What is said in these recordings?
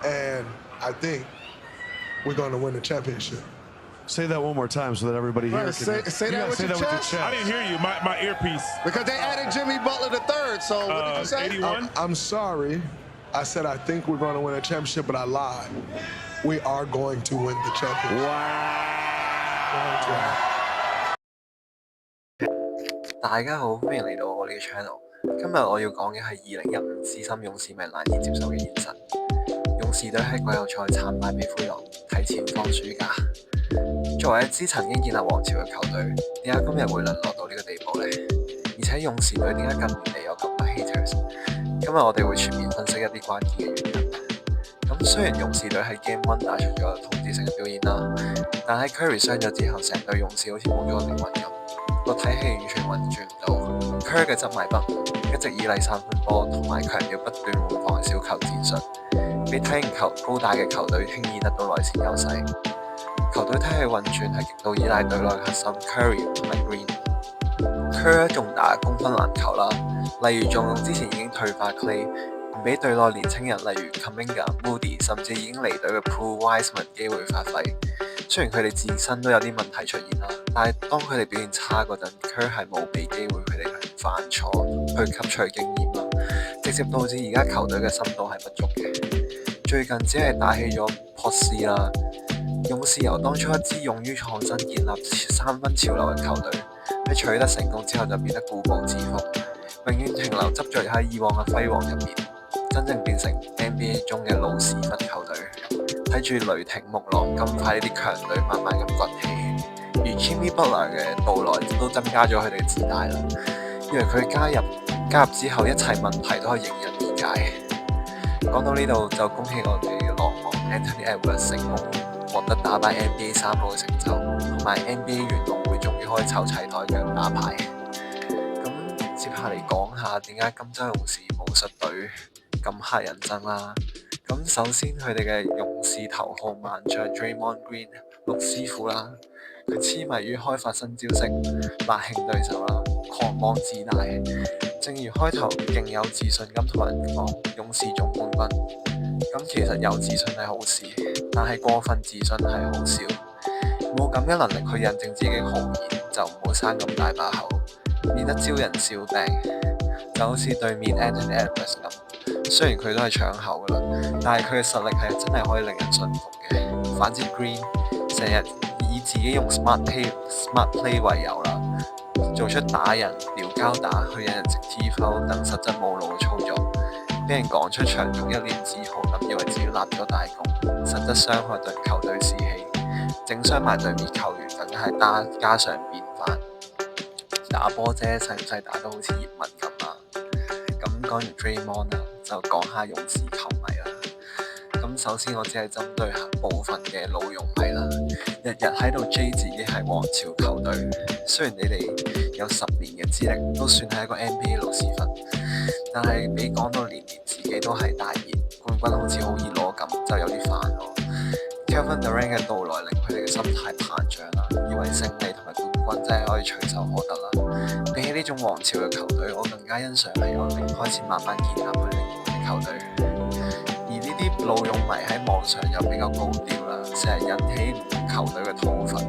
and I think we're going to win the championship. Say that one more time so that everybody here can say that with your chest. I didn't hear you. My earpiece. Because they added Jimmy Butler III, so what did you say? 81? I'm sorry. I said I think we're going to win a championship, but I lied. We are going to win the championship. Wow. 大家好，歡迎嚟到我呢個 channel。今日我要講嘅係2015資深勇士迷難以接受嘅現實。勇士隊喺季後賽慘敗俾灰狼，提前放暑假。作為一支曾經建立王朝嘅球隊，點解今日會淪落到呢個地步呢？而且勇士隊點解近年嚟有咁多 haters？ 今日我哋會全面分析一啲關鍵嘅原因。咁雖然勇士隊喺 Game 1打出咗統治性嘅表現啦，但喺 Curry 傷咗之後，成隊勇士好似冇咗個靈魂咁。個體系完全運轉唔到 ，Curry 嘅執迷不悟，一直以嚟三分波同埋強調不斷換防嘅小球戰術，比體型高大嘅球隊輕易得到內線優勢。球隊體系運轉係極度依賴隊內核心 Curry 同埋 Green。Curry 仲打公分籃球啦，例如仲用之前已經退化 Clay， 唔俾隊內年青人例如 Kuminga、Moody 甚至已經離隊嘅 Poole、Wiseman 機會發揮。雖然佢哋自身都有啲問題出現啦，但係當佢哋表現差嗰陣 ，Curry 係冇俾機會佢哋去犯錯，去吸取經驗啦，直接導致而家球隊嘅深度係不足嘅。最近只係打起咗珀斯啦，勇士由當初一支勇於創新建立三分潮流嘅球隊，喺取得成功之後就變得固步自封，永遠停留執着喺以往嘅輝煌入面，真正變成 NBA 中嘅老屎忽球隊。睇住雷霆、木狼、金塊呢啲強隊慢慢咁崛起，而 Jimmy Butler 嘅到來都增加咗佢哋嘅自大啦。因為佢加入之後，一切問題都係迎刃而解。講到呢度就恭喜我哋嘅狼王 Anthony Edwards 成功獲得打敗 NBA 3號嘅成就，同埋 NBA 元老會終於可以湊齊台腳打牌。咁接下嚟講下點解金州勇士武術隊咁乞人憎啦。咁首先佢哋嘅勇士頭號猛將 Draymond Green 陸師傅啦，佢痴迷於開發新招式，辣興對手啦，狂妄自大。正如開頭勁有自信咁同人講勇士總冠軍，咁其實有自信係好事，但係過分自信係好笑。冇咁嘅能力去印證自己豪言，就唔好生咁大把口，免得招人笑柄。就好似對面 Anthony Edwards 咁。雖然佢都係搶口噶啦，但係佢嘅實力係真係可以令人信服嘅。反之 Green 成日以自己用 smart play 為由啦，做出打人、撩交打、去引人食 T-foul 等實質冇腦嘅操作，俾人趕出場仲一臉自豪咁以為自己立咗大功，實質傷害對球隊士氣，整傷埋對面球員更係家常便飯。打波啫，使唔使打到好似葉問咁啊？咁講完 Draymond 啦，就講下勇士球迷啦。咁首先我只係針對部分嘅老勇迷啦，日日喺度追自己係王朝球隊。雖然你哋有10年嘅資歷，都算係一個 NBA 老屎忽，但係俾講到年年自己都係大熱，冠軍好似好易攞咁，就有啲煩咯。Kevin Durant 嘅到來令佢哋嘅心態膨脹啦，以為勝利同埋冠軍真係可以隨手可得啦。比起呢種王朝嘅球隊，我更加欣賞係由零開始慢慢建立佢哋嘅球隊。而呢啲老勇迷喺網上又比較高調啦，成日引起唔同球隊嘅討伐。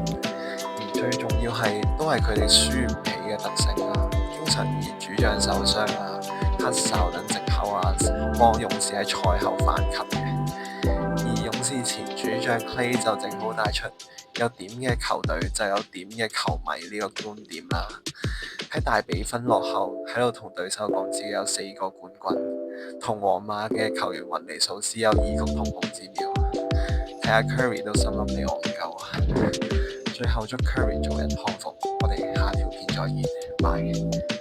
而最重要係都係佢哋輸唔起嘅特性啦，經常以主將受傷啊、黑哨等藉口啊，幫勇士喺賽後反擊嘅。而勇士前主將 Clay 就正好帶出有點嘅球隊就有點嘅球迷呢個觀點啦。喺大比分落後，喺度同對手講自己有4個冠軍，同皇馬嘅球員雲尼素斯有異曲同工之妙。睇下 Curry 都心諗你戇鳩啊！最後祝 Curry 早日康復，我哋下條片再見，拜。